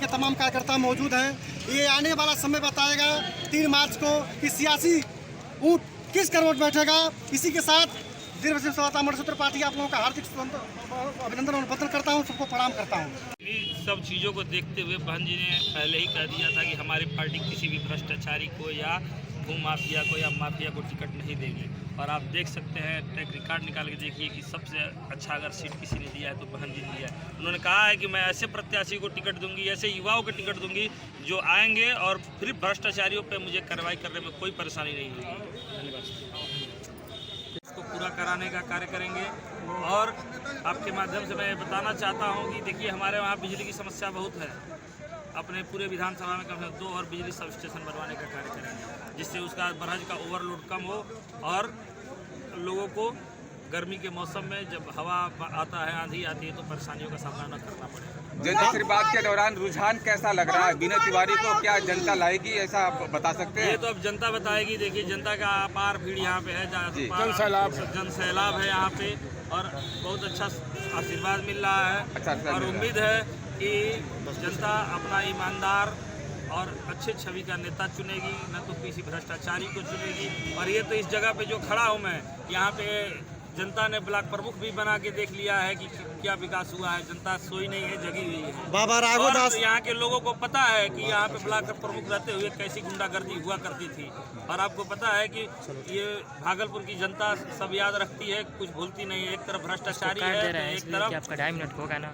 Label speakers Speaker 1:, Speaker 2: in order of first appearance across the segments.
Speaker 1: के तमाम कार्यकर्ता मौजूद हैं। ये आने वाला समय बताएगा 3 मार्च को कि सियासी ऊँट किस करवट बैठेगा। इसी के साथ दीर्घ से मंगलसूत्र पार्टी आप लोगों का हार्दिक अभिनंदन और बदल करता हूँ, सबको प्रणाम करता हूँ।
Speaker 2: सब चीज़ों को देखते हुए बहन जी ने पहले ही कह दिया था कि हमारी पार्टी किसी भी भ्रष्टाचारी को या भू माफिया को या माफिया को टिकट नहीं देगी। और आप देख सकते हैं, ट्रैक रिकॉर्ड निकाल के देखिए कि सबसे अच्छा अगर सीट किसी ने दिया है तो बहन जी ने दिया है। उन्होंने कहा है कि मैं ऐसे प्रत्याशी को टिकट दूंगी, ऐसे युवाओं को टिकट दूंगी जो आएंगे और फिर भ्रष्टाचारियों पर मुझे कार्रवाई करने में कोई परेशानी नहीं होगी। धन्यवाद। इसको पूरा कराने का कार्य करेंगे। और आपके माध्यम से मैं बताना चाहता हूं कि देखिए, हमारे वहां बिजली की समस्या बहुत है। अपने पूरे विधानसभा में कम से कम 2 और बिजली सब स्टेशन बनवाने का कार्य करेंगे, जिससे उसका बरहज का ओवरलोड कम हो और लोगों को गर्मी के मौसम में जब हवा आता है, आंधी आती है, तो परेशानियों का सामना न करना पड़ेगा।
Speaker 3: जनता से बात के दौरान रुझान कैसा लग रहा है? विनय तिवारी को क्या जनता लाएगी, ऐसा आप बता सकते हैं?
Speaker 2: ये तो अब जनता बताएगी। देखिए, जनता का अपार भीड़ यहाँ पे है, जन सैलाब है यहाँ पे और बहुत अच्छा आशीर्वाद मिल रहा है।
Speaker 3: अच्छा
Speaker 2: और उम्मीद है कि जनता अपना ईमानदार और अच्छे छवि का नेता चुनेगी, न तो किसी भ्रष्टाचारी को चुनेगी। और ये तो इस जगह पे जो खड़ा हूँ मैं, यहाँ पे जनता ने ब्लॉक प्रमुख भी बना के देख लिया है कि क्या विकास हुआ है। जनता सोई नहीं है, जगी हुई है।
Speaker 1: बाबा राघव दास,
Speaker 2: यहाँ के लोगों को पता है कि यहाँ पे ब्लॉक प्रमुख रहते हुए कैसी गुंडागर्दी हुआ करती थी। और आपको पता है कि ये भागलपुर की जनता सब याद रखती है, कुछ भूलती नहीं है। एक तरफ भ्रष्टाचारी है, एक तरफ
Speaker 4: आपका 2.5 मिनट होगा ना,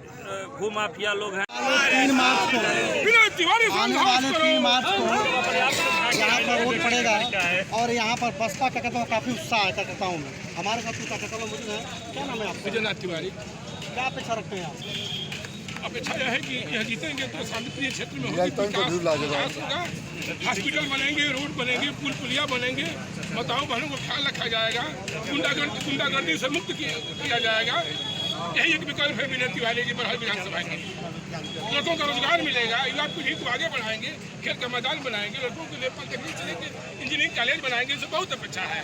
Speaker 2: भू माफिया लोग हैं।
Speaker 1: 3 मार्च को आने वाले 3 मार्च को यहाँ पर वोट पड़ेगा और यहाँ पर बसपा कार्यकर्ताओं का काफी उत्साह है। कार्यकर्ताओं में हमारे साथ कार्यकर्ता मौजूद है। क्या नाम है आपका?
Speaker 5: विजयनाथ तिवारी।
Speaker 1: क्या अपेक्षा रखते हैं आप?
Speaker 5: अपेक्षा यह है कि यह जीतेंगे तो शांतिप्रिय क्षेत्र में विकास होगा, हॉस्पिटल बनेंगे, रोड बनेंगे, पुल पुलिया बनेंगे, माताओं बहनों को ख्याल रखा जाएगा, गुंडागर्दी से मुक्त किया जाएगा। यही एक विकल्प है विनय तिवारी की बरहल विधानसभा की। लड़कों का रोजगार मिलेगा, युवा पीढ़ी को आगे बढ़ाएंगे, खेल का मैदान बनाएंगे, लड़कों के लिए पॉलिटेक्निक से लेकर इंजीनियरिंग कॉलेज बनाएंगे। इससे बहुत अपेक्षा है।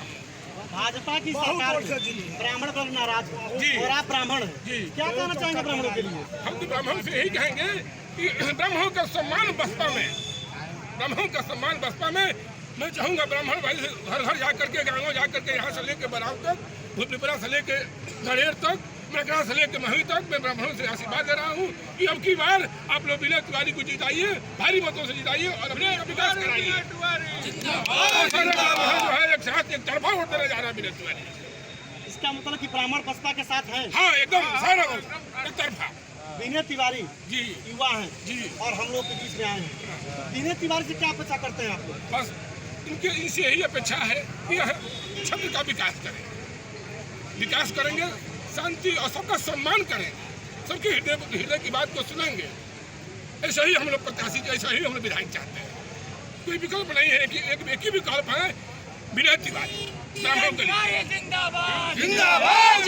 Speaker 1: भाजपा की सरकार ब्राह्मण पर नाराज
Speaker 5: जी।
Speaker 1: और आप ब्राह्मण हैं,
Speaker 5: जी।
Speaker 1: क्या कहना चाहेंगे ब्राह्मणों के लिए?
Speaker 5: हम तो ब्राह्मण से यही कहेंगे कि ब्राह्मणों का सम्मान बसपा में, ब्राह्मणों का सम्मान बसपा में। मैं चाहूँगा ब्राह्मण भाई से घर घर जा करके, गाँव जा करके, यहाँ से लेकर बराव तक, भूतनिपुरा से लेकर गणेर तक, मरकड़ा से लेकर महू तक मैं ब्राह्मणों से आशीर्वाद दे रहा हूँ कि अब की बार आप लोग विनय तिवारी को जिताइए, भारी मतों से जिताइए और अपने विकास कराइए। जो है एक साथ एक तरफा होता जा रहा है विनय तिवारी।
Speaker 1: इसका मतलब कि ब्राह्मण बसपा के साथ है?
Speaker 5: हाँ, एकदम सारा एक तरफा।
Speaker 1: विनय तिवारी
Speaker 5: जी
Speaker 1: युवा हैं
Speaker 5: जी,
Speaker 1: और हम लोग के बीच में आए हैं। विनय तिवारी से क्या अपेक्षा करते हैं आप लोग?
Speaker 5: बस इनसे यही अपेक्षा है कि यह क्षेत्र का विकास करें, विकास करेंगे, शांति और सबका सम्मान करें, सबके हृदय की बात को सुनेंगे। ऐसा ही हम लोग प्रत्याशी, ऐसा ही हम लोग विधायक चाहते हैं। कोई विकल्प नहीं है कि एक ही विकल्प है विनय तिवारी। ब्राह्मणों के लिए जिंदाबाद जिंदाबाद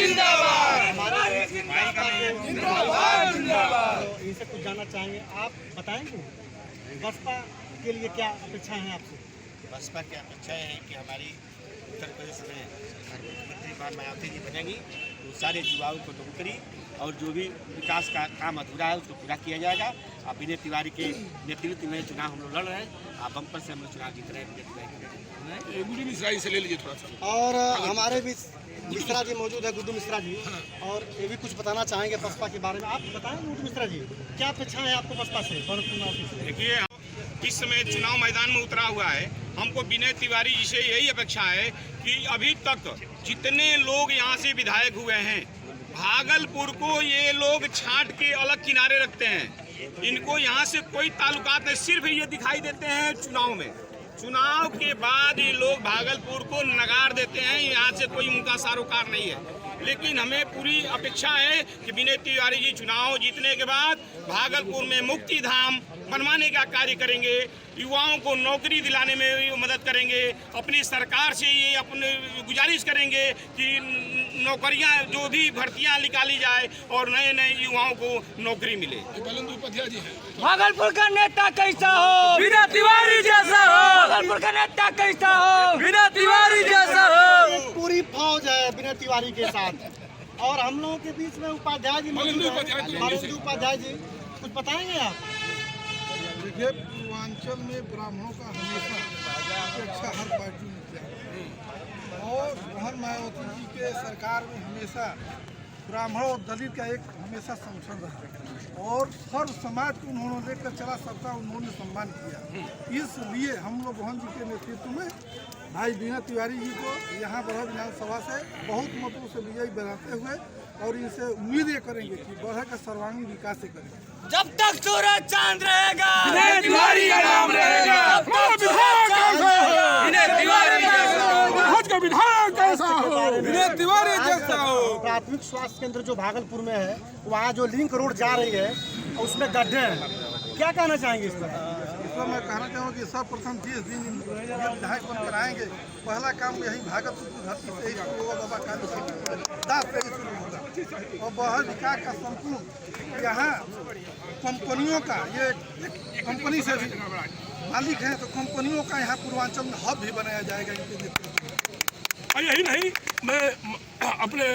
Speaker 1: जिंदाबाद। इनसे कुछ जानना चाहेंगे, आप बताएंगे बसपा के लिए क्या अपेक्षा है आपसे?
Speaker 6: बसपा की अपेक्षा है कि हमारी उत्तर प्रदेश में मुख्यमंत्री मायावती जी बनेंगी तो सारे युवाओं को नौकरी और जो भी विकास का काम अधूरा है उसको पूरा किया जाएगा। आप विनय तिवारी के नेतृत्व में चुनाव हम लोग लड़ रहे हैं, आप बम्पर से हम लोग चुनाव जीत रहे हैं।
Speaker 5: गुड्डू मिश्रा जी से ले लीजिए थोड़ा सा।
Speaker 1: और हमारे बीच मिश्रा जी मौजूद है, गुड्डू मिश्रा जी, और ये भी कुछ बताना चाहेंगे बसपा के बारे में। आप बताएं गुड्डू मिश्रा जी, क्या अपेक्षा है आपको बसपा से?
Speaker 7: देखिए, इस समय चुनाव मैदान में उतरा हुआ है। हमको विनय तिवारी जी से यही अपेक्षा है कि अभी तक जितने लोग यहाँ से विधायक हुए हैं, भागलपुर को ये लोग छांट के अलग किनारे रखते हैं। इनको यहाँ से कोई ताल्लुकात नहीं, सिर्फ ये दिखाई देते हैं चुनाव में। चुनाव के बाद ये लोग भागलपुर को नगार देते हैं, यहाँ से कोई उनका सारोकार नहीं है। लेकिन हमें पूरी अपेक्षा है कि विनय तिवारी जी चुनाव जीतने के बाद भागलपुर में मुक्ति धाम बनवाने का कार्य करेंगे, युवाओं को नौकरी दिलाने में मदद करेंगे। अपनी सरकार से ये अपने गुजारिश करेंगे कि नौकरियां, जो भी भर्तियां निकाली जाए और नए नए युवाओं को नौकरी मिले।
Speaker 5: बलंदू उपाध्याय जी हैं।
Speaker 4: भागलपुर का नेता कैसा हो? विनय तिवारी जैसा हो। भागलपुर का नेता कैसा हो? विनय तिवारी जैसा हो।
Speaker 1: पूरी फौज है विनय तिवारी के साथ और हम लोगों के बीच में उपाध्याय जी मौजूद हैं। उपाध्याय जी, कुछ बताएंगे आप?
Speaker 8: देखिए, पूर्वांचल में ब्राह्मणों का हमेशा अपेक्षा हर पार्टी ने किया और मोहन मायावती जी के सरकार में हमेशा ब्राह्मण और दलित का एक हमेशा समर्थन रहा और हर समाज को उन्होंने लेकर चला, सबका उन्होंने सम्मान किया। इसलिए हम लोग मोहन जी के नेतृत्व में भाई बीना तिवारी जी को यहाँ बरहट विधानसभा से बहुत मतों से विजयी बनाते हुए और इनसे उम्मीद ये करेंगे कि बरहट का सर्वांगीण विकास से करेंगे।
Speaker 4: जब तक सूरज चांद रहेगा
Speaker 3: विनय तिवारी का नाम रहेगा। विनय तिवारी जैसा हो,
Speaker 5: बरहट का विधायक कैसा हो,
Speaker 3: विनय तिवारी जैसा हो।
Speaker 1: प्राथमिक स्वास्थ्य केंद्र जो भागलपुर में है, वहाँ जो लिंक रोड जा रही है उसमें गड्ढे हैं, क्या कहना चाहेंगे इस पर?
Speaker 8: इसको मैं कहना चाहूँगा कि सर्वप्रथम 10 दिन ये विधायक बनकर आएंगे, पहला काम यही भागलपुर की धरती से ही शुरू होगा, बाबा काली दास से ही शुरू होगा और बरहट विकास का संपूर्ण यहाँ कंपनियों का, ये कंपनी से भी मालिक हैं तो कंपनियों का यहाँ पूर्वांचल में हब भी बनाया जाएगा इनके नेतृत्व में।
Speaker 5: और यही नहीं, मैं अपने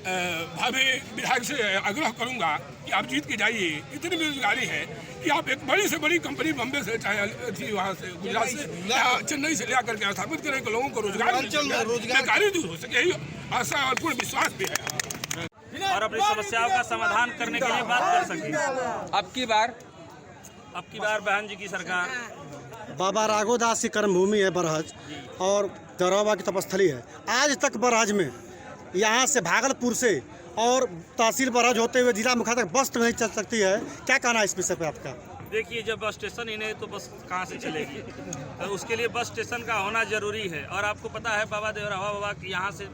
Speaker 5: भावी विधायक से आग्रह करूंगा कि आप जीत के जाइए। इतनी बेरोजगारी है कि आप एक बड़ी से बड़ी कंपनी बम्बे से चाहे थी वहाँ से गुजरात से या चेन्नई से ले करके स्थापित करें कि लोगों को रोजगार बेकारी दूर हो सके, यही आशा और पूर्ण विश्वास भी है
Speaker 2: और अपनी समस्याओं का समाधान करने के लिए बात कर सकें।
Speaker 3: अब की बार
Speaker 2: बहन जी की सरकार।
Speaker 1: बाबा राघोदास की कर्मभूमि है बरहज और दरौबा की तपस्थली है। आज तक बरहज में यहाँ से भागलपुर से और तहसील बरहज होते हुए जिला मुख्यालय तक बस तो नहीं चल सकती है, क्या कहना है इस विषय पे आपका?
Speaker 2: देखिए, जब बस स्टेशन ही नहीं तो बस कहाँ से चलेगी, तो उसके लिए बस स्टेशन का होना जरूरी है। और आपको पता है बाबा देवरावा बाबा यहाँ से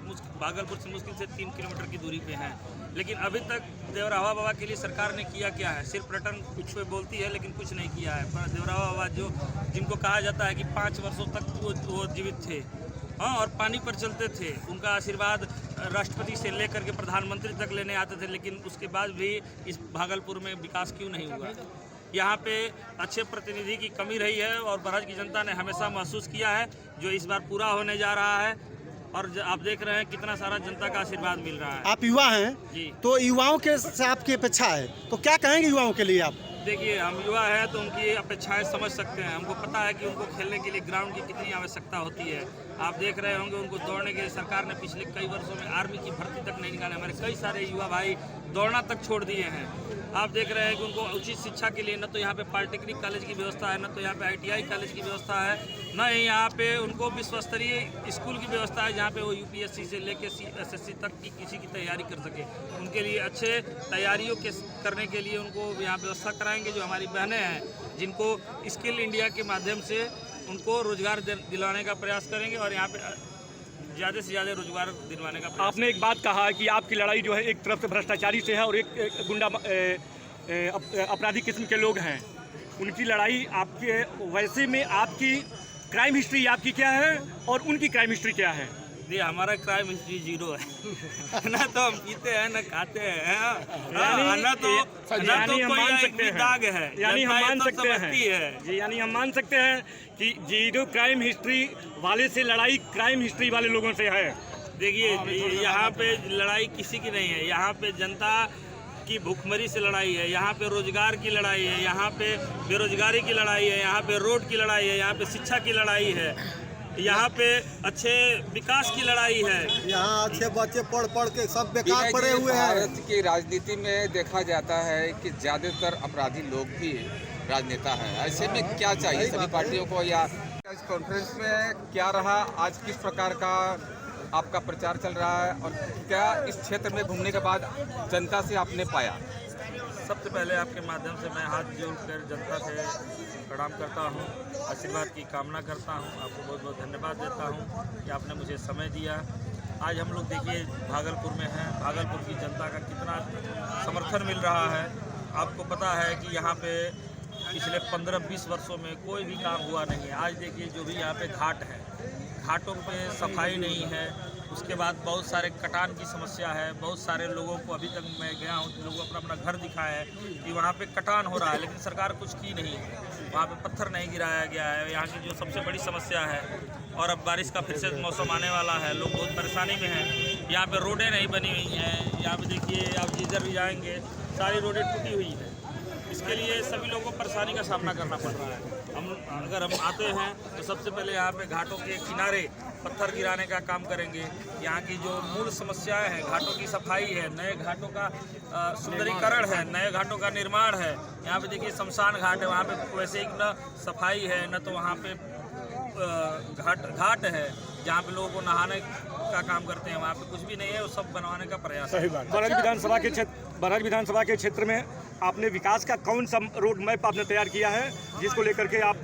Speaker 2: भागलपुर से मुश्किल से 3 किलोमीटर की दूरी पे हैं, लेकिन अभी तक देवरावा बाबा के लिए सरकार ने किया क्या है? सिर्फ पर्यटन कुछ पे बोलती है लेकिन कुछ नहीं किया है। पर देवरावा बाबा जिनको कहा जाता है कि 5 वर्षों तक वो जीवित थे, हाँ, और पानी पर चलते थे, उनका आशीर्वाद राष्ट्रपति से लेकर के प्रधानमंत्री तक लेने आते थे, लेकिन उसके बाद भी इस भागलपुर में विकास क्यों नहीं हुआ? यहाँ पे अच्छे प्रतिनिधि की कमी रही है और बरहज की जनता ने हमेशा महसूस किया है, जो इस बार पूरा होने जा रहा है। और आप देख रहे हैं कितना सारा जनता का आशीर्वाद मिल रहा है।
Speaker 1: आप युवा हैं
Speaker 2: जी,
Speaker 1: तो युवाओं के से आपकी अपेक्षा है, तो क्या कहेंगे युवाओं के लिए आप?
Speaker 2: देखिए, हम युवा हैं तो उनकी अपेक्षाएं समझ सकते हैं। हमको पता है कि उनको खेलने के लिए ग्राउंड की कितनी आवश्यकता होती है। आप देख रहे होंगे उनको दौड़ने के लिए सरकार ने पिछले कई वर्षों में आर्मी की भर्ती तक नहीं निकाली। हमारे कई सारे युवा भाई दौड़ना तक छोड़ दिए हैं। आप देख रहे हैं कि उनको उचित शिक्षा के लिए न तो यहाँ पे पॉलिटेक्निक कॉलेज की व्यवस्था है, न तो यहाँ पे ITI कॉलेज की व्यवस्था है, न ही यहाँ पे उनको विश्व स्तरीय स्कूल की व्यवस्था है जहाँ पे वो UPSC से लेकर SSC तक की किसी की तैयारी कर सके। उनके लिए अच्छे तैयारियों के करने के लिए उनको यहाँ व्यवस्था कराएंगे। जो हमारी बहनें हैं जिनको स्किल इंडिया के माध्यम से उनको रोजगार दिलाने का प्रयास करेंगे और यहाँ पे ज़्यादा से ज़्यादा रोजगार दिलवाने का प्रयास।
Speaker 9: आपने एक बात कहा कि आपकी लड़ाई जो है एक तरफ से भ्रष्टाचारी से है और एक गुंडा अपराधी किस्म के लोग हैं, उनकी लड़ाई आपके, वैसे में आपकी क्राइम हिस्ट्री आपकी क्या है और उनकी क्राइम हिस्ट्री क्या है?
Speaker 2: जी, हमारा क्राइम हिस्ट्री 0 है। ना तो हम पीते हैं ना खाते हैं, ना तो
Speaker 9: हम मान सकते हैं,
Speaker 2: दाग है,
Speaker 9: यानी हम मान सकते हैं
Speaker 2: जी,
Speaker 9: यानी हम मान सकते हैं कि 0 क्राइम हिस्ट्री वाले से लड़ाई क्राइम हिस्ट्री वाले लोगों से है।
Speaker 2: देखिए, यहाँ पे लड़ाई किसी की नहीं है। यहाँ पे जनता की भूखमरी से लड़ाई है, यहाँ पे रोजगार की लड़ाई है, यहाँ पे बेरोजगारी की लड़ाई है, यहाँ पे रोड की लड़ाई है, यहाँ पे शिक्षा की लड़ाई है, यहाँ पे अच्छे विकास की लड़ाई है।
Speaker 1: यहाँ अच्छे बच्चे पढ़ के सब बेकार पड़े हुए हैं।
Speaker 3: भारत की राजनीति में देखा जाता है कि ज्यादातर अपराधी लोग भी राजनेता हैं। ऐसे में क्या चाहिए सभी पार्टियों को? या इस कॉन्फ्रेंस में क्या रहा, आज किस प्रकार का आपका प्रचार चल रहा है और क्या इस क्षेत्र में घूमने के बाद जनता से आपने पाया?
Speaker 2: सबसे पहले आपके माध्यम से मैं हाथ जोड़कर जनता से प्रणाम करता हूं, आशीर्वाद की कामना करता हूं। आपको बहुत बहुत धन्यवाद देता हूं कि आपने मुझे समय दिया। आज हम लोग देखिए भागलपुर में हैं, भागलपुर की जनता का कितना समर्थन मिल रहा है। आपको पता है कि यहाँ पे पिछले 15-20 वर्षों में कोई भी काम हुआ नहीं है। आज देखिए जो भी यहाँ पे घाट है, घाटों पे सफाई नहीं है, उसके बाद बहुत सारे कटान की समस्या है। बहुत सारे लोगों को अभी तक मैं गया हूँ तो लोगों अपना घर दिखाया है कि वहाँ पे कटान हो रहा है, लेकिन सरकार कुछ की नहीं है। वहाँ पे पत्थर नहीं गिराया गया है। यहाँ की जो सबसे बड़ी समस्या है, और अब बारिश का फिर से मौसम आने वाला है, लोग बहुत परेशानी में हैं। यहाँ पे रोडें नहीं बनी हुई हैं। यहाँ पे देखिए आप जिधर भी जाएंगे सारी रोडें टूटी हुई है। इसके लिए सभी लोगों को परेशानी का सामना करना पड़ रहा है। अगर हम आते हैं तो सबसे पहले यहाँ पे घाटों के किनारे पत्थर गिराने का काम करेंगे। यहाँ की जो मूल समस्याएं हैं, घाटों की सफाई है, नए घाटों का सुंदरीकरण है, नए घाटों का निर्माण है। यहाँ पे देखिए शमशान घाट है, वहाँ पे वैसे ही न सफाई है न तो वहाँ पे घाट है जहाँ पे लोगों को नहाने का काम करते हैं, वहाँ पे कुछ भी नहीं है। वो सब बनवाने का प्रयास है।
Speaker 9: बरहज विधानसभा के क्षेत्र में आपने विकास का कौन सा रोड मैप आपने तैयार किया है जिसको लेकर के आप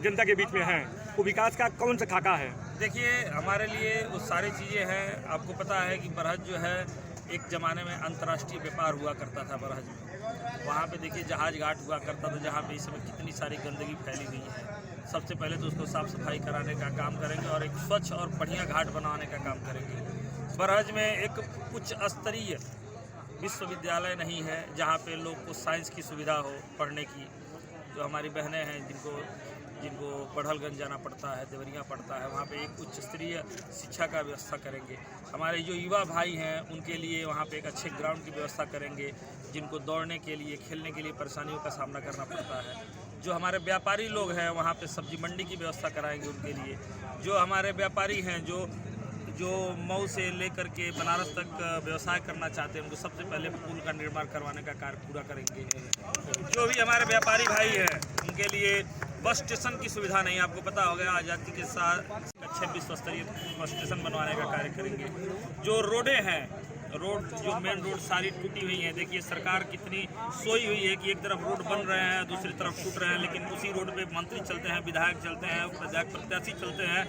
Speaker 9: जनता के बीच में हैं? वो विकास का कौन सा खाका है?
Speaker 2: देखिए, हमारे लिए वो सारी चीज़ें हैं। आपको पता है कि बरहज जो है एक ज़माने में अंतर्राष्ट्रीय व्यापार हुआ करता था बरहज में। वहाँ पे देखिए जहाज घाट हुआ करता था, जहाँ पे इस समय कितनी सारी गंदगी फैली हुई है। सबसे पहले तो उसको साफ़ सफाई कराने का काम करेंगे और एक स्वच्छ और बढ़िया घाट बनाने का काम करेंगे। बरहज में एक उच्च स्तरीय विश्वविद्यालय नहीं है जहाँ पे लोग को साइंस की सुविधा हो पढ़ने की। जो हमारी बहनें हैं जिनको बढ़लगंज जाना पड़ता है, देवरिया पड़ता है, वहाँ पे एक उच्च स्तरीय शिक्षा का व्यवस्था करेंगे। हमारे जो युवा भाई हैं उनके लिए वहाँ पे एक अच्छे ग्राउंड की व्यवस्था करेंगे, जिनको दौड़ने के लिए, खेलने के लिए परेशानियों का सामना करना पड़ता है। जो हमारे व्यापारी लोग हैं वहाँ पे सब्जी मंडी की व्यवस्था कराएंगे उनके लिए। जो हमारे व्यापारी हैं जो मऊ से लेकर के बनारस तक व्यवसाय करना चाहते हैं, उनको सबसे पहले पुल का निर्माण करवाने का कार्य पूरा करेंगे। जो भी हमारे व्यापारी भाई हैं उनके लिए बस स्टेशन की सुविधा नहीं, आपको पता होगा आज़ादी के साथ अच्छे विश्व स्तरीय बस स्टेशन बनवाने का कार्य करेंगे। जो रोडें हैं, जो मेन रोड सारी टूटी हुई है। देखिए सरकार कितनी सोई हुई है कि एक तरफ रोड बन रहे हैं, दूसरी तरफ टूट रहे हैं, लेकिन उसी रोड पे मंत्री चलते हैं, विधायक चलते हैं, प्रत्याशी चलते हैं,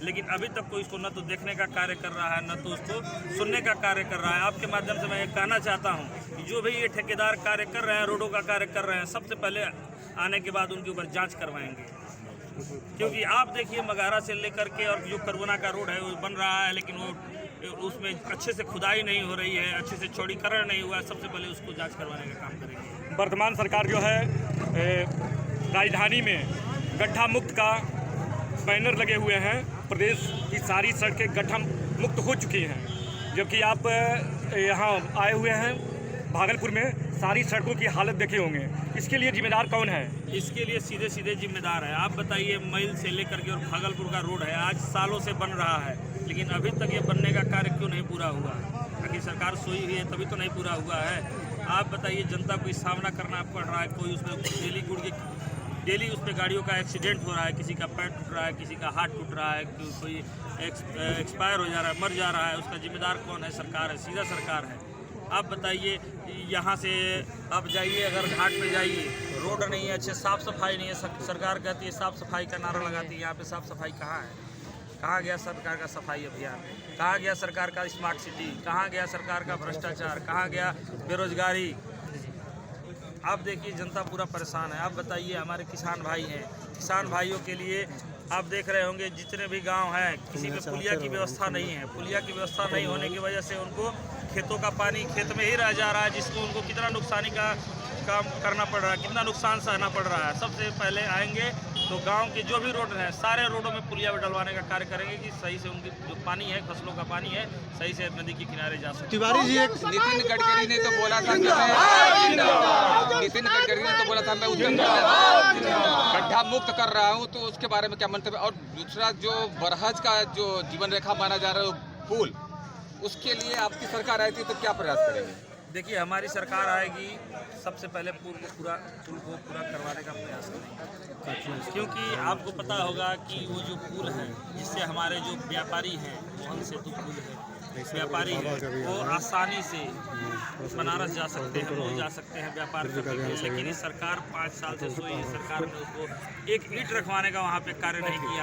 Speaker 2: लेकिन अभी तक कोई इसको न तो देखने का कार्य कर रहा है, न तो उसको सुनने का कार्य कर रहा है। आपके माध्यम से मैं ये कहना चाहता हूँ कि जो भी ये ठेकेदार कार्य कर रहे हैं, रोडों का कार्य कर रहे हैं, सबसे पहले आने के बाद उनके ऊपर जाँच करवाएंगे। क्योंकि आप देखिए मगारा से लेकर के और जो करवना का रोड है वो बन रहा है, लेकिन वो उसमें अच्छे से खुदाई नहीं हो रही है, अच्छे से चौड़ीकरण नहीं हुआ है। सबसे पहले उसको जांच करवाने का काम करेंगे।
Speaker 9: वर्तमान सरकार जो है राजधानी में गड्ढा मुक्त का बैनर लगे हुए हैं। प्रदेश की सारी सड़कें गड्ढा मुक्त हो चुकी हैं, जबकि आप यहाँ आए हुए हैं भागलपुर में, सारी सड़कों की हालत देखे होंगे। इसके लिए जिम्मेदार कौन है?
Speaker 2: इसके लिए सीधे सीधे जिम्मेदार है। आप बताइए, मैल से लेकर के और भागलपुर का रोड है, आज सालों से बन रहा है, लेकिन अभी तक ये बनने का कार्य क्यों नहीं पूरा हुआ? आखिर सरकार सोई हुई है तभी तो नहीं पूरा हुआ है। आप बताइए, जनता को सामना करना पड़ रहा है। कोई उसमें डेली उस पर गाड़ियों का एक्सीडेंट हो रहा है, किसी का पैर टूट रहा है, किसी का हाथ टूट रहा है, कोई एक्सपायर हो जा रहा है, मर जा रहा है। उसका जिम्मेदार कौन है? सरकार है, सीधा सरकार है। आप बताइए, यहाँ से आप जाइए, अगर घाट पे जाइए, रोड नहीं है, अच्छे साफ़ सफाई नहीं है। सरकार कहती है साफ़ सफाई का नारा लगाती है, यहाँ पे साफ़ सफाई कहाँ है? कहाँ गया सरकार का सफाई अभियान? कहाँ गया सरकार का स्मार्ट सिटी? कहाँ गया सरकार का भ्रष्टाचार? कहाँ गया बेरोजगारी? आप देखिए, जनता पूरा परेशान है। आप बताइए, हमारे किसान भाई हैं, किसान भाइयों के लिए आप देख रहे होंगे जितने भी गांव हैं, किसी में पुलिया की व्यवस्था नहीं है। पुलिया की व्यवस्था नहीं होने की वजह से उनको खेतों का पानी खेत में ही रह जा रहा है, जिसको उनको कितना नुकसानी का काम करना पड़ रहा है, कितना नुकसान सहना पड़ रहा है। सबसे पहले आएंगे तो गांव के जो भी रोड हैं, सारे रोडों में पुलिया डलवाने का कार्य करेंगे कि सही से उनकी जो पानी है, फसलों का पानी है, सही से नदी के किनारे जा सके।
Speaker 1: तिवारी जी, एक
Speaker 3: नितिन गडकरी ने तो बोला था मैं उद्यम गड्ढा मुक्त कर रहा हूँ, तो उसके बारे में क्या मंतव्य? और दूसरा, जो बरहज का जो जीवन रेखा माना जा रहा है पुल, उसके लिए आपकी सरकार आई थी तो क्या प्रयास करेंगे?
Speaker 2: देखिए, हमारी सरकार आएगी, सबसे पहले पुल को पूरा करवाने का प्रयास करेंगे। क्योंकि आपको पता होगा कि वो जो पुल है, जिससे हमारे जो व्यापारी हैं, मोहन सेतु पुल है, व्यापारी है, वो आसानी से बनारस जा सकते हैं, वो जा सकते हैं व्यापार करने के लिए। लेकिन इस सरकार 5 साल से सोई है, सरकार ने उसको एक ईंट रखवाने का वहाँ पे कार्य नहीं किया।